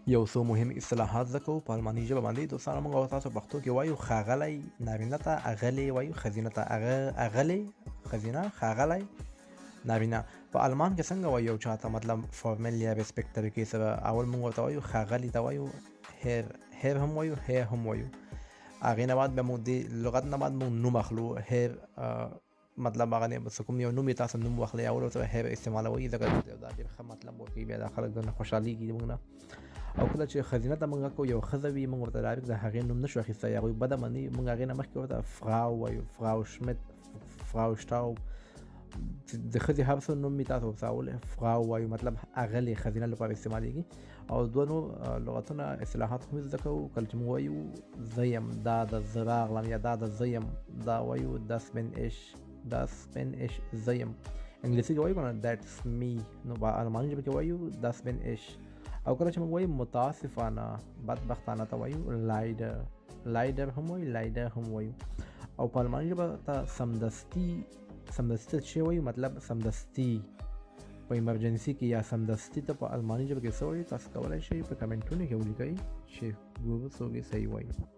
یو څو مهم اصطلاحات زده کوو په الماني ژبه باندې. دوستانو موږ او تاسو پښتو کې وایو ښاغلی نارینه ته، اغلې وایو ښځینه ته، اغلې ښځینه، ښاغلی نارینه. په آلمان کې څنګه وایو یو چاته، مطلب فارمل یا ریسپیکټ طریقې سره؟ اول موږ ورته وایو ښاغلي ته وایو هیر هم وایو، هیر هم وایو. هغې نه بعد بیا موږ دې لغت نه بعد موږ نوم اخلو. هیر مطلب هغه نه چې کوم یو نوم یې تاسو نوم واخلئ، اول ورته هیر استعمالوئ، ځکه دا ډېر ښه مطلب ورکوي، بیا دا خلک درنه خوشحالېږي موږ نه. او کله چې ښځینه ته موږ کوو، یو ښځه وي، موږ ورته ډایرکټ د هغې نوم نشو اخیستی، هغوی بده مني. موږ هغې نه مخکې ورته فراو وایو، فراو شمت، فراو شټاوب. د ښځې هر څه نوم وي تاسو ورته اول فراو وایو، مطلب اغلې ښځینه لپاره استعمالېږي. او دوه نور لغتونه اصطلاحات هم زده کوو. کله چې موږ وایو زه یم، دا د زه راغلم، یا دا د زه یم، دا وایو das bin ich، زه یم. انګلیسي کې وایو که نه that's me، نو په الماني ژبه کې وایو das bin ich. او کله چې موږ وایو متاسفانه، بدبختانه ته وایو لایډر هم وایو، لایډر هم وایو. او په الماني ژبه ته سمدستي چې وایو، مطلب سمدستي په ایمرجنسي کې، یا سمدستي ته په الماني ژبه کې څه وایو؟ تاسو کولی شئ په کمنټونو کې ولیکئ چې ګورو څوک یې صحیح وایي.